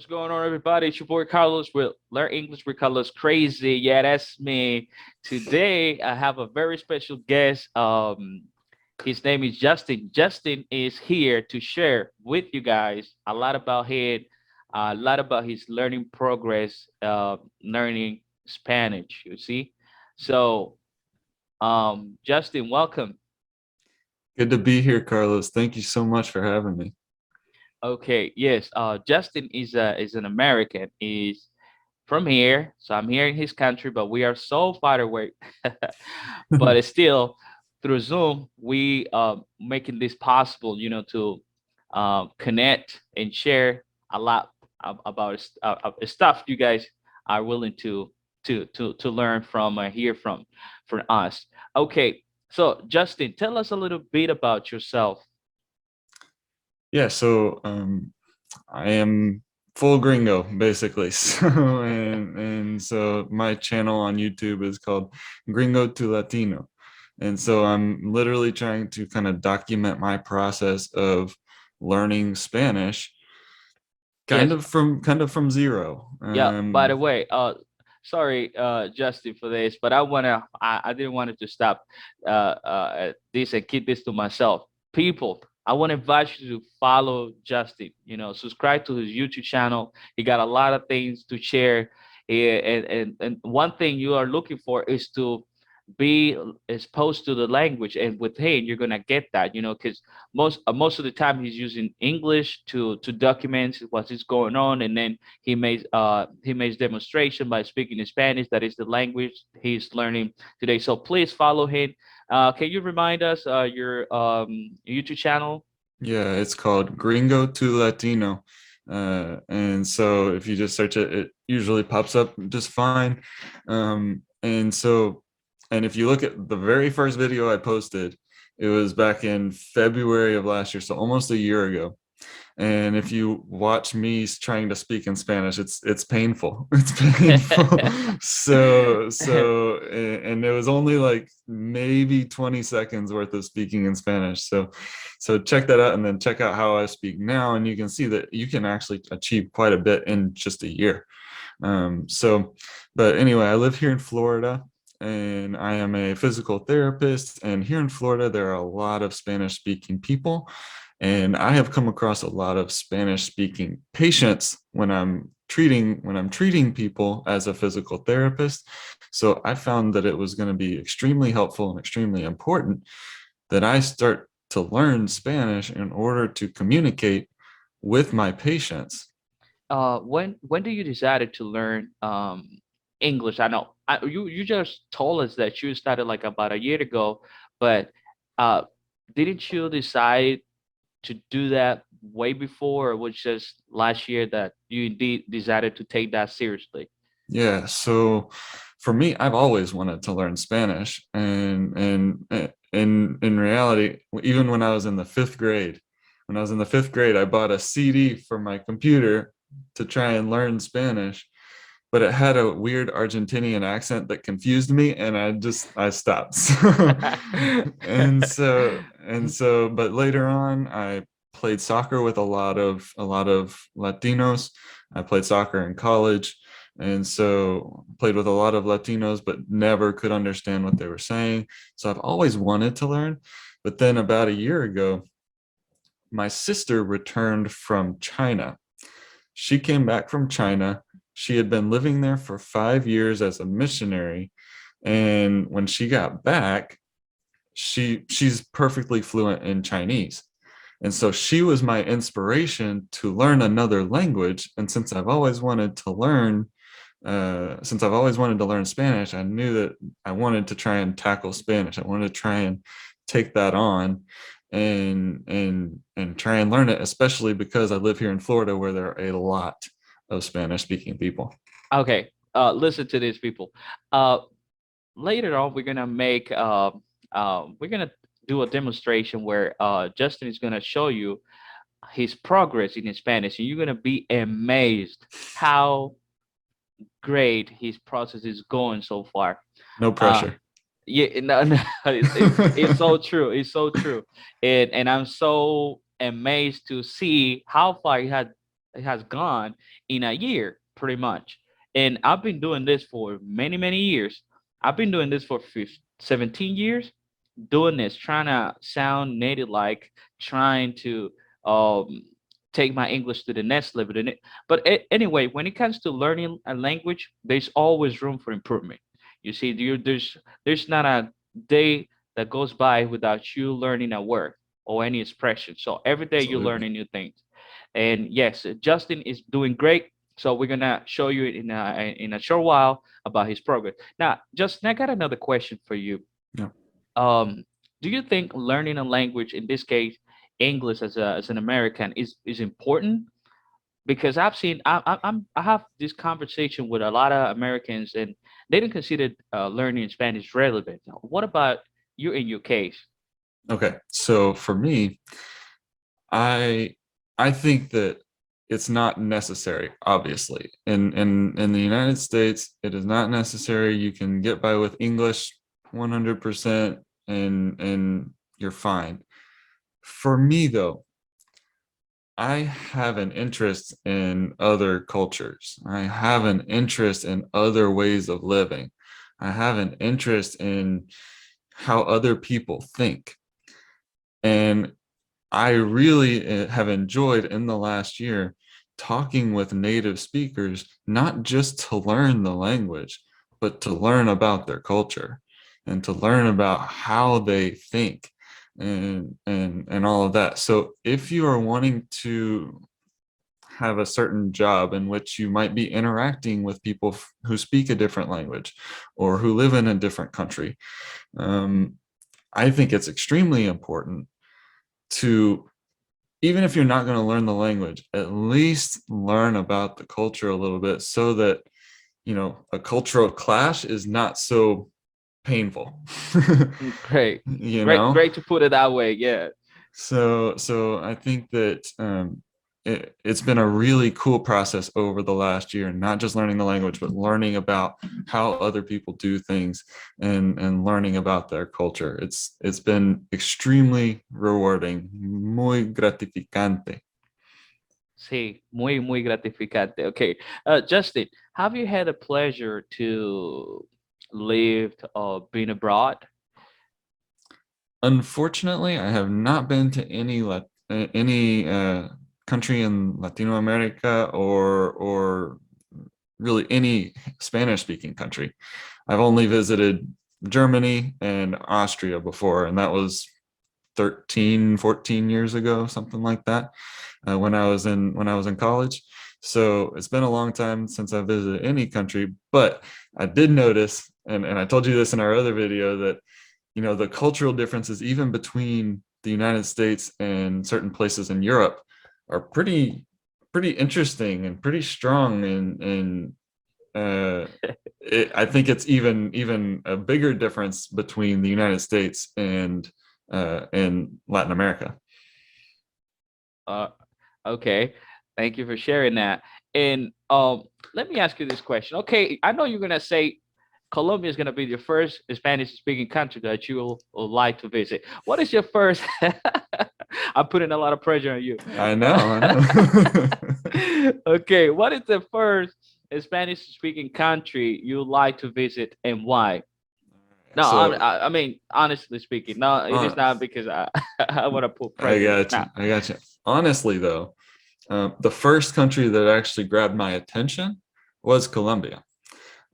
What's going on, everybody? It's your boy Carlos with Learn English with Carlos Crazy. Yeah, that's me. Today, I have a very special guest. His name is Justin. Justin is here to share with you guys a lot about a lot about his learning progress, learning Spanish. You see, so Justin, welcome. Good to be here, Carlos. Thank you so much for having me. Okay, yes. Justin is an American. Is from here, so I'm here in his country, but we are so far away. But it's still through Zoom, we making this possible, to connect and share a lot about stuff you guys are willing to learn from, hear from us. Okay, so Justin, tell us a little bit about yourself. Yeah, so I am full gringo basically. So my channel on YouTube is called Gringo to Latino. And so I'm literally trying to kind of document my process of learning Spanish Yes. kind of from zero. Yeah, by the way, sorry, Justin, for this, but I didn't want it to stop at this and keep this to myself. People, I want to invite you to follow Justin, subscribe to his YouTube channel. He got a lot of things to share. And one thing you are looking for is to be exposed to the language, and with him you're gonna get that, because most of the time he's using English to document what is going on, and then he makes demonstration by speaking in Spanish. That is the language he's learning today. So please follow him. Can you remind us your YouTube channel? Yeah, it's called Gringo to Latino. And so if you just search it, it usually pops up just fine. And if you look at the very first video I posted, it was back in February of last year, so almost a year ago. And if you watch me trying to speak in Spanish, it's painful. It's painful. And it was only like maybe 20 seconds worth of speaking in Spanish. So check that out, and then check out how I speak now, and you can see that you can actually achieve quite a bit in just a year. But anyway, I live here in Florida, and I am a physical therapist. And here in Florida, there are a lot of Spanish speaking people. And I have come across a lot of Spanish speaking patients when I'm treating people as a physical therapist. So I found that it was going to be extremely helpful and extremely important that I start to learn Spanish in order to communicate with my patients. When do you decided to learn English? I know you just told us that you started like about a year ago, but uh, didn't you decide to do that way before, or was just last year that you indeed decided to take that seriously? Yeah, so for me, I've always wanted to learn Spanish, and in reality, even when I was in the fifth grade, I bought a CD for my computer to try and learn Spanish, but it had a weird Argentinian accent that confused me, and I stopped. But later on, I played soccer with a lot of Latinos. I played soccer in college, and so played with a lot of Latinos, but never could understand what they were saying. So I've always wanted to learn. But then about a year ago, my sister returned from China. She came back from China. She had been living there for 5 years as a missionary. And when she got back, she's perfectly fluent in Chinese. And so she was my inspiration to learn another language. And since I've always wanted to learn Spanish, I knew that I wanted to try and tackle Spanish. I wanted to try and take that on and try and learn it, especially because I live here in Florida where there are a lot of Spanish speaking people. Okay, listen to these people. Uh, Later on, we're gonna do a demonstration where Justin is gonna show you his progress in Spanish, and you're gonna be amazed how great his process is going so far. No Uh, pressure. yeah, no, no, it's so true. It's so true, and I'm so amazed to see how far he had has gone in a year, pretty much. And I've been doing this for many, many years. I've been doing this for 17 years, doing this, trying to sound native like, trying to um, take my English to the next level. But anyway, when it comes to learning a language, there's always room for improvement. You see, there's not a day that goes by without you learning a word or any expression. So every day you're Absolutely. learning new things. And yes, Justin is doing great. So we're gonna show you in a short while about his progress. Now, Justin, I got another question for you. Yeah. Um, do you think learning a language, in this case, English as an American, is important? Because I've seen I have this conversation with a lot of Americans, and they don't consider learning Spanish relevant. What about you in your case? Okay. So for me, I I think that it's not necessary, obviously. In the United States, it is not necessary. You can get by with English 100% and you're fine. For me though, I have an interest in other cultures. I have an interest in other ways of living. I have an interest in how other people think. And I really have enjoyed in the last year talking with native speakers, not just to learn the language, but to learn about their culture and to learn about how they think and all of that. So if you are wanting to have a certain job in which you might be interacting with people who speak a different language or who live in a different country, um, I think it's extremely important to, even if you're not going to learn the language, at least learn about the culture a little bit so that, a cultural clash is not so painful. Great, you great, know? great to put it that way. Yeah. So I think that it's been a really cool process over the last year, not just learning the language, but learning about how other people do things and learning about their culture. It's been extremely rewarding, muy gratificante. Sí, muy, muy gratificante. Okay. Justin, have you had a pleasure to live or been abroad? Unfortunately, I have not been to any country in Latino America or really any Spanish speaking country. I've only visited Germany and Austria before, and that was 13, 14 years ago, something like that, when I was in college. So it's been a long time since I visited any country, but I did notice, and I told you this in our other video, that the cultural differences even between the United States and certain places in Europe are pretty interesting and pretty strong and I think it's even a bigger difference between the United States and Latin America. Uh, okay. Thank you for sharing that. And let me ask you this question. Okay, I know you're gonna say Colombia is gonna be your first Spanish-speaking country that you will like to visit. What is your first? I'm putting a lot of pressure on you. I know, I know. Okay, what is the first Spanish-speaking country you like to visit and why? No, So I mean, honestly speaking, no, it is uh, not because I I want to put I pressure. got No. you. I got you. Honestly, though, the first country that actually grabbed my attention was Colombia.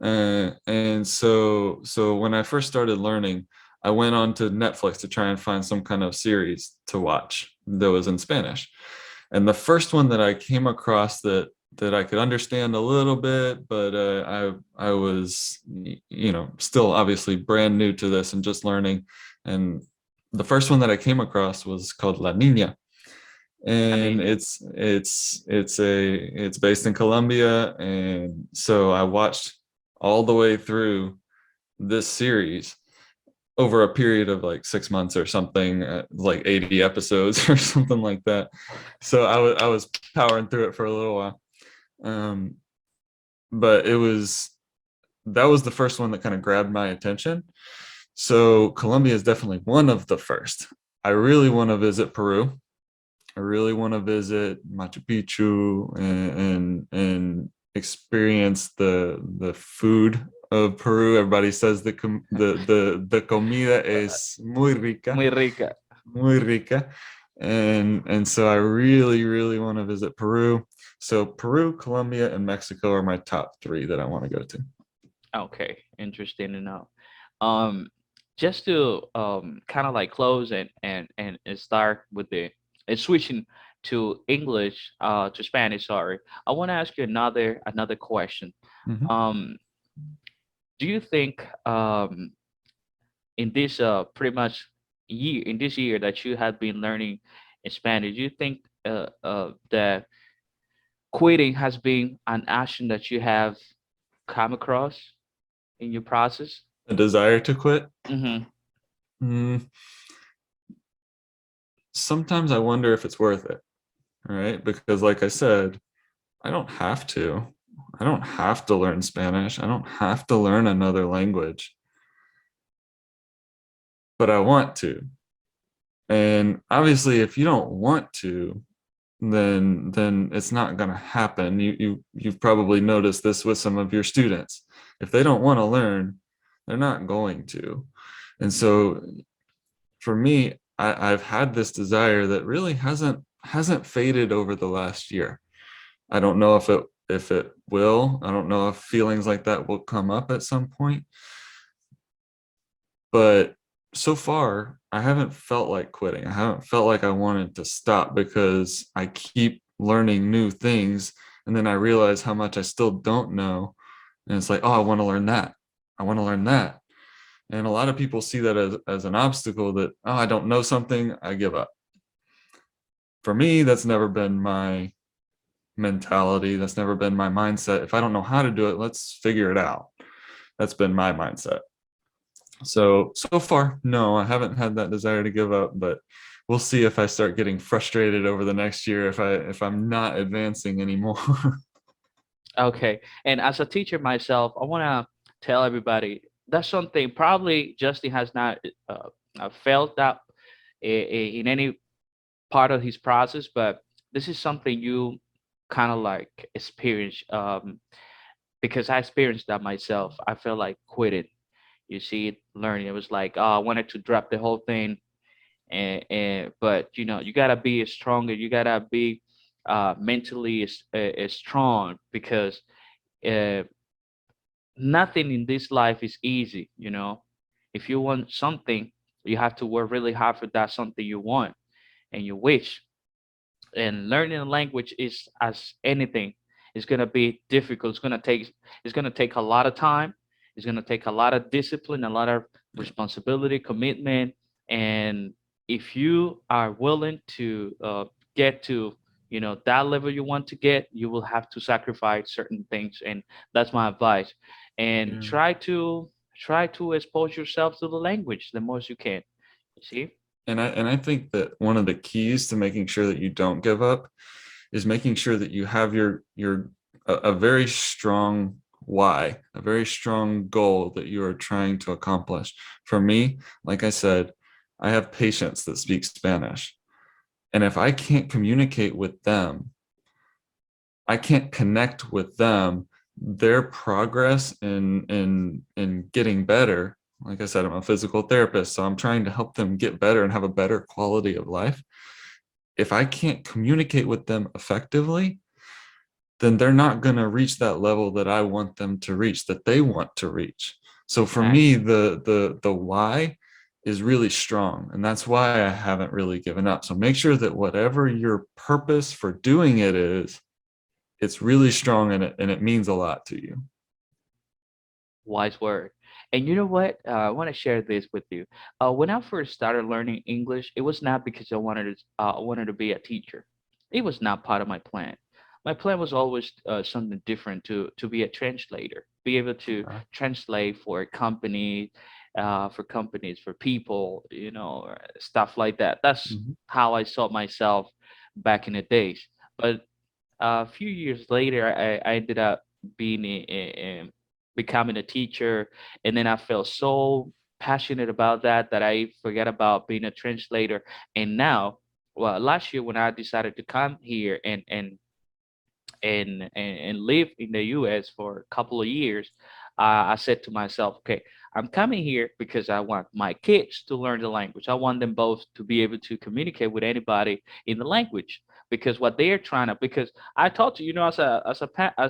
And so when I first started learning, I went on to Netflix to try and find some kind of series to watch that was in Spanish. And the first one that I came across that I could understand a little bit, but I was still obviously brand new to this and just learning. And the first one that I came across was called La Nina, La and Niña. it's based in Colombia, and so I watched all the way through this series over a period of like 6 months or something, like 80 episodes or something like that. So I was powering through it for a little while, um, but that was the first one that kind of grabbed my attention. So Colombia is definitely one of the first. I really want to visit Peru. I really want to visit Machu Picchu and experience the food of Peru. Everybody says the comida es Muy rica. muy rica, and so I really really want to visit Peru. So Peru, Colombia, and Mexico are my top three that I want to go to. Okay, interesting to know. Um, just to kind of like close and start with the and switching to English to Spanish. Sorry, I want to ask you another question. Mhm. Um, do you think in this pretty much year in this year that you have been learning in Spanish, do you think that quitting has been an action that you have come across in your process? A desire to quit. Mm-hmm. Mm, sometimes I wonder if it's worth it, right? Because, like I said, I don't have to. I don't have to learn Spanish. I don't have to learn another language, but I want to. And obviously, if you don't want to, then it's not going to happen. You've probably noticed this with some of your students. If they don't want to learn, they're not going to. And so for me, I've had this desire that really hasn't faded over the last year. I don't know if it will. I don't know if feelings like that will come up at some point, but so far I haven't felt like quitting. I haven't felt like I wanted to stop because I keep learning new things and then I realize how much I still don't know. And it's like, oh, I want to learn that. I want to learn that. And a lot of people see that as an obstacle that, oh, I don't know something, I give up. For me, that's never been my mentality. That's never been my mindset. If I don't know how to do it, let's figure it out. That's been my mindset. So far, no, I haven't had that desire to give up, but we'll see if I start getting frustrated over the next year if I'm not advancing anymore. Okay. And as a teacher myself, I want to tell everybody that's something probably Justin has not felt that in any part of his process, but this is something you kind of like experience because I experienced that myself. I felt like quitting. You see, learning. It was like, oh, I wanted to drop the whole thing, and but you gotta be stronger. You gotta be mentally strong because uh, nothing in this life is easy. If you want something, you have to work really hard for that something you want and you wish. And learning a language is as anything. It's gonna be difficult. It's gonna take a lot of time. It's gonna take a lot of discipline, a lot of responsibility, commitment. And if you are willing to get to that level you want to get, you will have to sacrifice certain things. And that's my advice. And Yeah. try to expose yourself to the language the most you can. You see? And I think that one of the keys to making sure that you don't give up is making sure that you have your a very strong why, a very strong goal that you are trying to accomplish. For me, like I said, I have patients that speak Spanish. And if I can't communicate with them, I can't connect with them, their progress in getting better. Like I said, I'm a physical therapist, so I'm trying to help them get better and have a better quality of life. If I can't communicate with them effectively, then they're not going to reach that level that I want them to reach, that they want to reach. So for me, Exactly. the why is really strong, and that's why I haven't really given up. So make sure that whatever your purpose for doing it is, it's really strong and it means a lot to you. Wise word. And you know what? I want to share this with you. When I first started learning English, it was not because I wanted to be a teacher. It was not part of my plan. My plan was always something different to be a translator, be able to Okay. translate for companies, for people, or stuff like that. That's Mhm. how I saw myself back in the days. But a few years later, I ended up being becoming a teacher, and then I felt so passionate about that I forget about being a translator. And now, well, last year when I decided to come here and live in the US for a couple of years, I said to myself, okay, I'm coming here because I want my kids to learn the language. I want them both to be able to communicate with anybody in the language. Because what they are trying to, because I taught you, as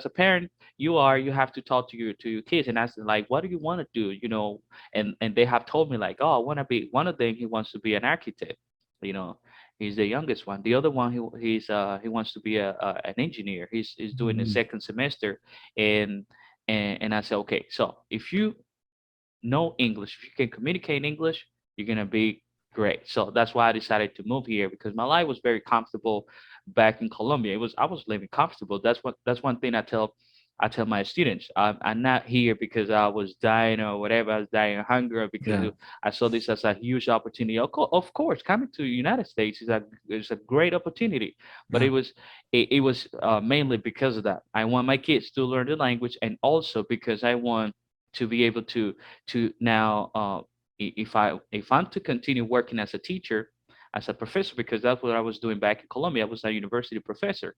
a parent, you have to talk to your kids and ask them like, what do you want to do, and they have told me like, oh, I want to be one of them. He wants to be an architect, you know, he's the youngest one. The other one, he wants to be an engineer. He's doing the Mm, second semester, and and I said, okay, so if you know English, if you can communicate in English, you're gonna be great. So that's why I decided to move here because my life was very comfortable back in Colombia. I was living comfortable. That's one thing I tell my students. I'm not here because I was dying or whatever. I was dying of hunger or because yeah, I saw this as a huge opportunity. Of course, coming to the United States is a great opportunity, but yeah, it was mainly because of that. I want my kids to learn the language, and also because I want to be able to now if I'm to continue working as a teacher, as a professor, because that's what I was doing back in Colombia. I was a university professor.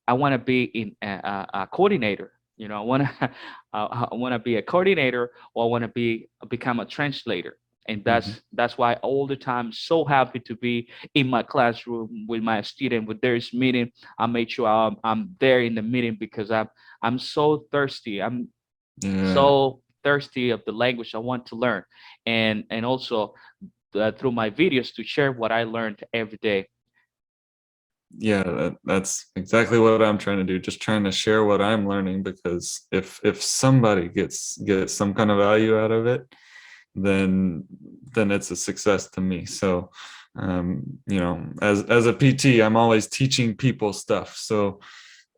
I want to be in a coordinator. I want to I want to be a coordinator, or I want to become a translator. And mhm, that's why all the time so happy to be in my classroom with my student. When there's meeting, I make sure I'm there in the meeting because I'm so thirsty. I'm yeah, so thirsty of the language I want to learn, and also through my videos to share what I learned every day. yeah. That's exactly what I'm trying to do. Just trying to share what I'm learning because if somebody gets some kind of value out of it, then it's a success to me. So, as a PT, I'm always teaching people stuff. So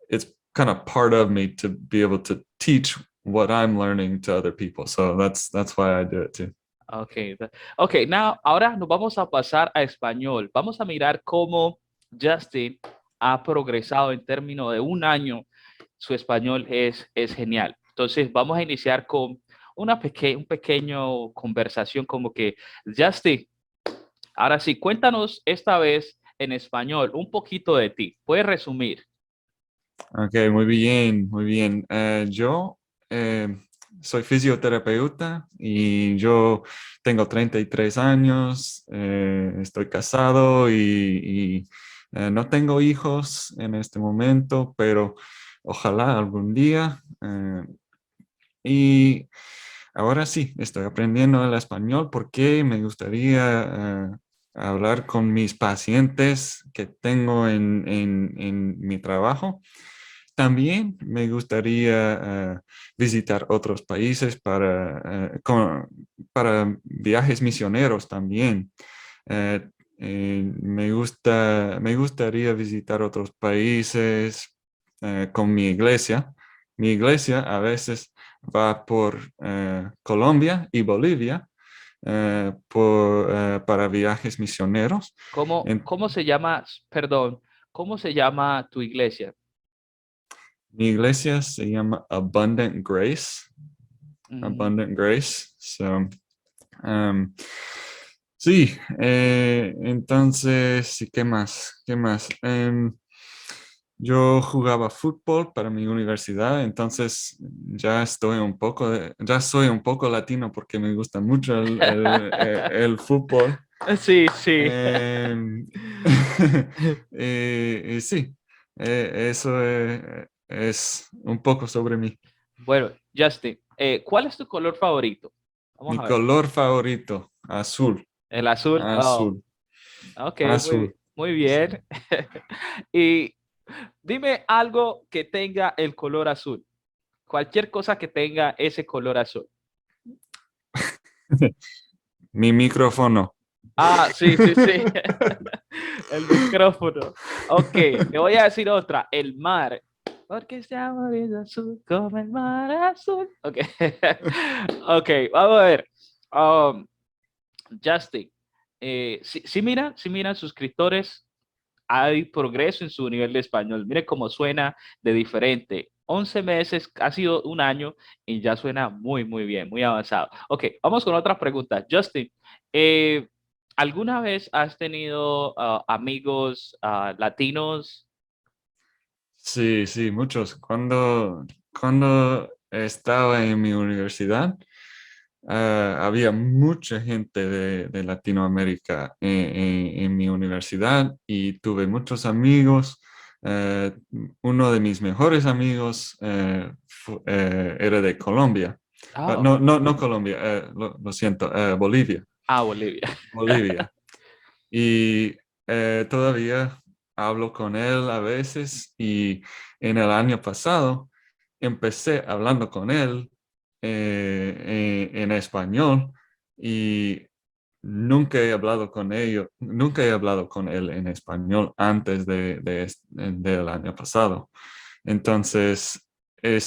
it's kind of part of me to be able to teach what I'm learning to other people. So that's why I do it too. Okay, okay, now ahora nos vamos a pasar a español. Vamos a mirar cómo Justin ha progresado en términos de un año. Su español es genial. Entonces, vamos a iniciar con un pequeño conversación como que, Justin, ahora sí, cuéntanos esta vez en español un poquito de ti. ¿Puedes resumir? Ok, muy bien, muy bien. Yo eh, soy fisioterapeuta y yo tengo 33 años, estoy casado y no tengo hijos en este momento, pero ojalá algún día. Y ahora sí, estoy aprendiendo el español porque me gustaría hablar con mis pacientes que tengo en mi trabajo. También me gustaría visitar otros países para viajes misioneros también. Eh, me gustaría visitar otros países con mi iglesia. Mi iglesia a veces va por Colombia y Bolivia para viajes misioneros. En- ¿Cómo se llama, perdón, cómo se llama tu iglesia? Mi iglesia se llama Abundant Grace. Mm, Abundant Grace. So, um, sí, entonces, sí, ¿qué más? ¿Qué más? Yo jugaba fútbol para mi universidad, entonces ya soy un poco latino porque me gusta mucho el fútbol. sí, sí. Em, y sí, eso es un poco sobre mí. Bueno, Justin, ¿cuál es tu color favorito? Vamos Mi a ver. color favorito, azul, El azul. Oh, azul, ok, azul. muy Sí. bien. Y dime algo que tenga el color azul. Cualquier cosa que tenga ese color azul. Mi micrófono. Ah, sí, sí, sí. El micrófono. Ok, te voy a decir otra. El mar. Porque se ha movido azul como el mar azul. Ok. Ok, vamos a ver. Um, Justin, si miran suscriptores, hay progreso en su nivel de español. Mire cómo suena de diferente. 11 meses, ha sido un año y ya suena muy, muy bien, muy avanzado. Ok, vamos con otra pregunta. Justin, eh, ¿Alguna vez has tenido amigos latinos? Sí, sí, muchos. Cuando estaba en mi universidad, había mucha gente de Latinoamérica en mi universidad y tuve muchos amigos. Eh, Uno de mis mejores amigos era de Colombia. Oh, No Colombia, lo siento, Bolivia. Bolivia. Bolivia. Y todavía hablo con él a veces y en el año pasado empecé hablando con él en español y nunca he hablado con él en español antes del año pasado. Entonces, ha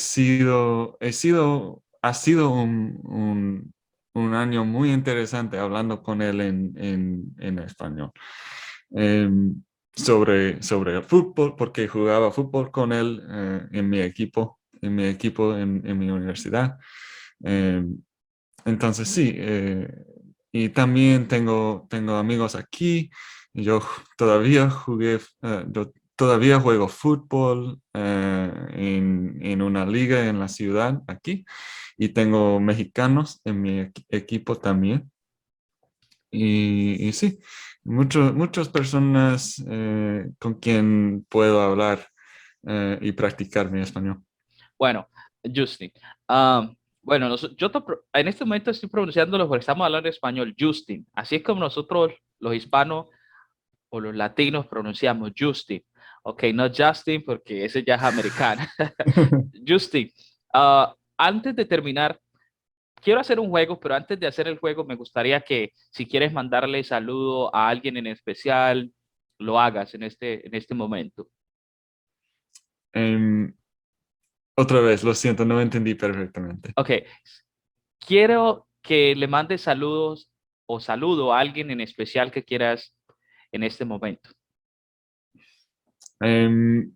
sido un año muy interesante hablando con él en español. Em, sobre el fútbol, porque jugaba fútbol con él en mi universidad. Em, entonces sí, y también tengo amigos aquí. Yo yo todavía juego fútbol en una liga en la ciudad aquí y tengo mexicanos en mi equipo también. Y sí, muchas personas con quien puedo hablar y practicar mi español. Bueno, Justin. am, bueno, en este momento estoy pronunciándolo porque estamos hablando español, Justin. Así es como nosotros, los hispanos o los latinos, pronunciamos Justin. Ok, no Justin porque ese ya es americano. Justin, antes de terminar, quiero hacer un juego, pero antes de hacer el juego, me gustaría que si quieres mandarle saludo a alguien en especial, lo hagas en este momento. Em, Otra vez, lo siento, no entendí perfectamente. Ok, quiero que le mandes saludos o saludo a alguien en especial que quieras en este momento. Em,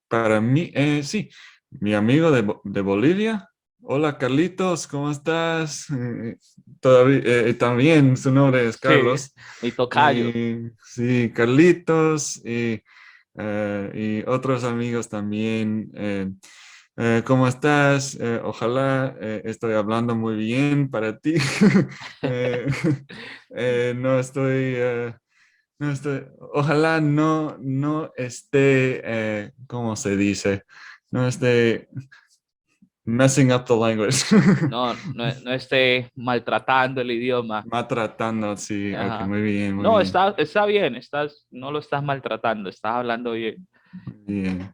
para mí, sí, mi amigo de Bolivia. Hola Carlitos, ¿cómo estás? Todavía, también su nombre es Sí, Carlos. mi tocayo. Sí, Carlitos y otros amigos también. ¿Cómo estás? Ojalá estoy hablando muy bien para ti. Eh, no estoy... no estoy, ojalá no esté, ¿cómo se dice? No esté messing up the language. No esté maltratando el idioma. Maltratando, sí, ok, Ajá. muy bien, muy No, bien, está bien, no lo estás maltratando, estás hablando bien. muy bien,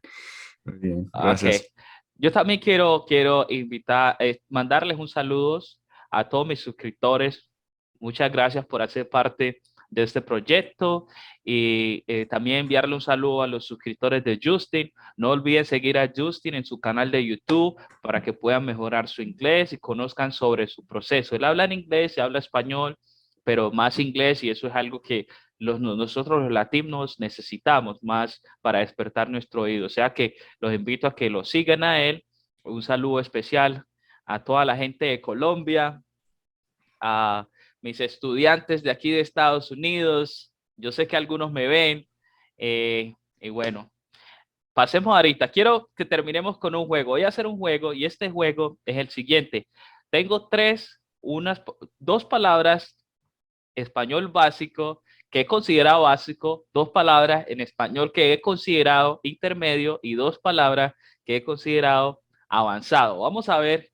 muy bien, Ok. gracias. Yo también quiero invitar, mandarles un saludo a todos mis suscriptores. Muchas gracias por hacer parte de este proyecto y también enviarle un saludo a los suscriptores de Justin. No olviden seguir a Justin en su canal de YouTube para que puedan mejorar su inglés y conozcan sobre su proceso. Él habla en inglés, se habla español, pero más inglés y eso es algo que nosotros los latinos necesitamos más para despertar nuestro oído. O sea que los invito a que lo sigan a él. Un saludo especial a toda la gente de Colombia, a mis estudiantes de aquí de Estados Unidos. Yo sé que algunos me ven. Y bueno, pasemos ahorita. Quiero que terminemos con un juego. Voy a hacer un juego y este juego es el siguiente. Tengo dos palabras español básico que he considerado básico, dos palabras en español que he considerado intermedio y dos palabras que he considerado avanzado. Vamos a ver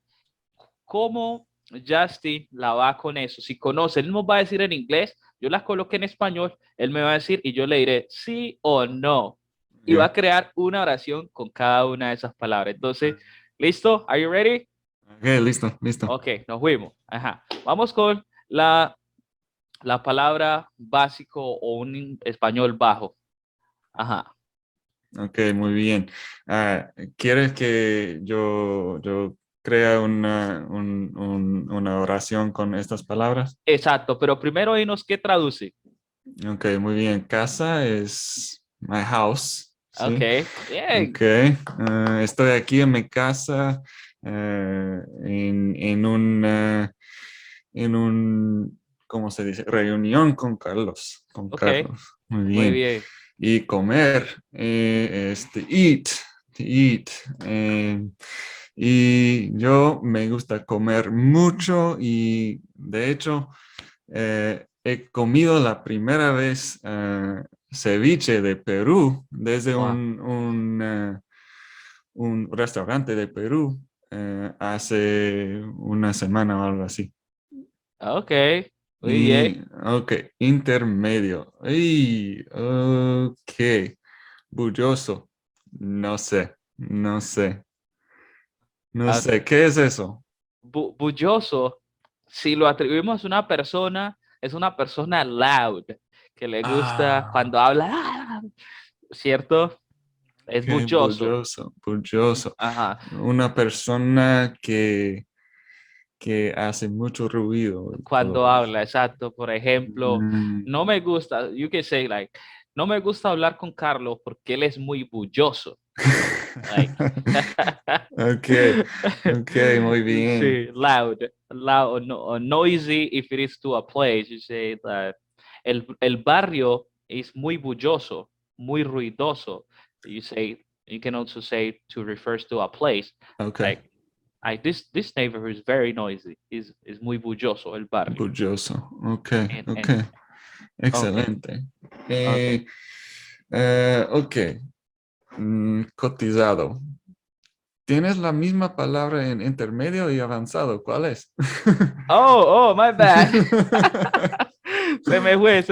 cómo Justin la va con eso. Si conoce, él nos va a decir en inglés, yo las coloqué en español, él me va a decir y yo le diré sí o no. Y va Ok, a crear una oración con cada una de esas palabras. Entonces, ¿listo? ¿Are you ready? ok, listo, listo. Ok, nos fuimos. Ajá. Vamos con la palabra básico o un español bajo. Ajá. Ok, muy bien. ¿Quieres que yo crea una oración con estas palabras? Exacto, pero primero dinos qué traduce. Ok, muy bien. Casa es my house, Ok, ¿sí? bien. Ok, estoy aquí en mi casa, en un ¿cómo se dice? Reunión con Carlos, con Okay, Carlos. Muy muy bien. bien. Y comer, eat, to eat. Y yo me gusta comer mucho y de hecho he comido la primera vez ceviche de Perú desde Wow. un restaurante de Perú hace una semana o algo así. Okay, muy bien. Y, ok, intermedio. Y, ok, bulloso. No sé, no sé, no Okay. sé. ¿Qué es eso? Bulloso, si lo atribuimos a una persona, es una persona loud, que le gusta Ah, cuando habla, ¿cierto? Es ok, bulloso. bulloso, bulloso. Ajá. Una persona que hace mucho ruido y Cuando todo eso. habla, exacto. Por ejemplo, Mm. no me gusta, you can say like, no me gusta hablar con Carlos porque él es muy bulloso. Like, Ok, ok, muy bien. sí, loud or noisy if it is to a place. You say that el barrio es muy bulloso, muy ruidoso. You say, you can also say to refers to a place. Ok, Like this neighborhood is very noisy. Is muy bulloso el barrio. bulloso. Ok, ok. And okay, Excelente. okay. Eh, ok. Cotizado. Tienes la misma palabra en intermedio y avanzado. ¿Cuál es? Oh, my bad. Se me fue.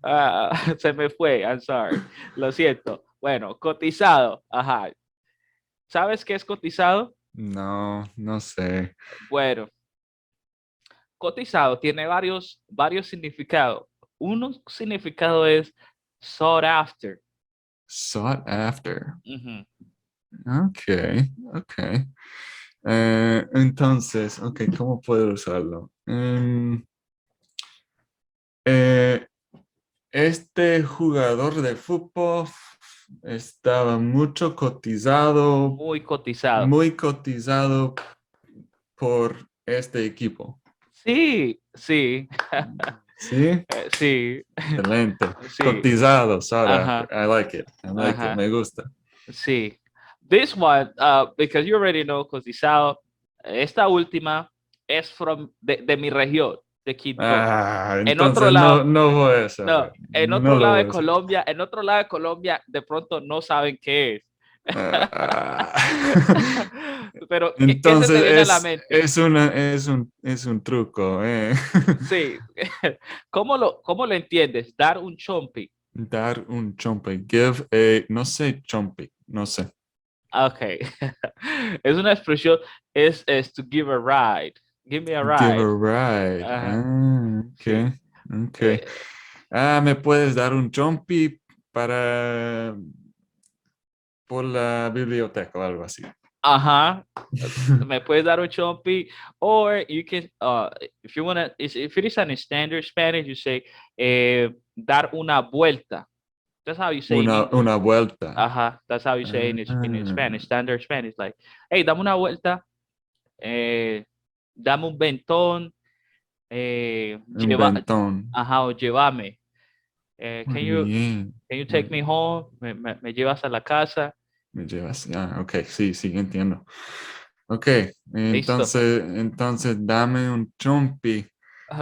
Ah, se me fue. I'm sorry. Lo siento. Bueno, cotizado. Ajá. ¿Sabes qué es cotizado? No, no sé. Bueno, cotizado tiene varios significados. Uno significado es sought after. Sought after. Ujú. Ok, ok. Entonces, ok, ¿cómo puedo usarlo? Eh, este jugador de fútbol estaba Muy cotizado. muy cotizado por este equipo. Sí, sí, ¿Sí? sí, Excelente. sí. Cotizado, sought after. Ajá, I like it. I like it. ajá. Me gusta. Sí. This one, because you already know, cotizado, esta última es de mi región, de Quito. Ah, En otro entonces no, lado, no voy a no, saber. en No otro lo lado voy de a saber. Colombia, de pronto no saben qué es. Ah. Pero, ¿qué se te viene a la Entonces mente? es un truco. Sí. ¿Cómo lo entiendes? Dar un chompi. Dar un chompe. Give a, no sé, chompe. No sé. Ok. Es una expresión, es to give a ride. Give me a Give a ride. ride. Ajá, Ah, sí. ok. Ok. Eh, Ah, ¿me puedes dar un chompi para por la biblioteca o algo así? ajá. Me puedes dar un chompi, or you can, if you wanna, if it is in standard Spanish, you say, dar una vuelta. That's how you say in English. Una vuelta. Ajá, that's how you say in Ah, Spanish, standard Spanish. Like, hey, dame una vuelta, eh, dame un ventón, un ventón. ajá, o llévame. Muy bien. Can you Muy take me home? Me llevas a la casa. me llevas. Ah, ok, sí, sí, entiendo. Ok, Listo. entonces dame un chompi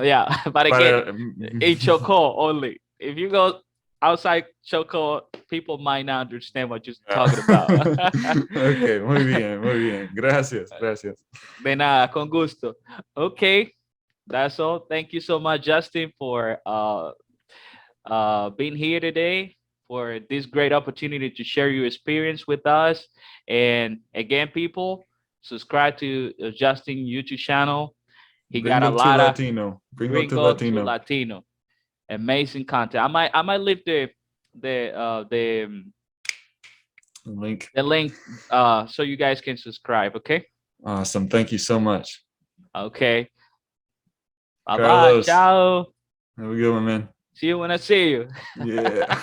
Yeah, but again, para... in Choco only. If you go outside Choco, people might not understand what you're talking about. Ok, muy bien. Gracias, gracias. De nada, con gusto. Okay, that's all. Thank you so much, Justin, for being here today, for this great opportunity to share your experience with us. And again, people, subscribe to Justin YouTube channel. He got a Gringo to lot of Latino. Gringo to Gringo to Latino. Latino, amazing content. I might leave the uh the um, Link. the link so you guys can subscribe. Okay. Awesome. Thank you so much. Okay. Bye bye. Carlos, Ciao. have a good one, man. See you when I see you. Yeah.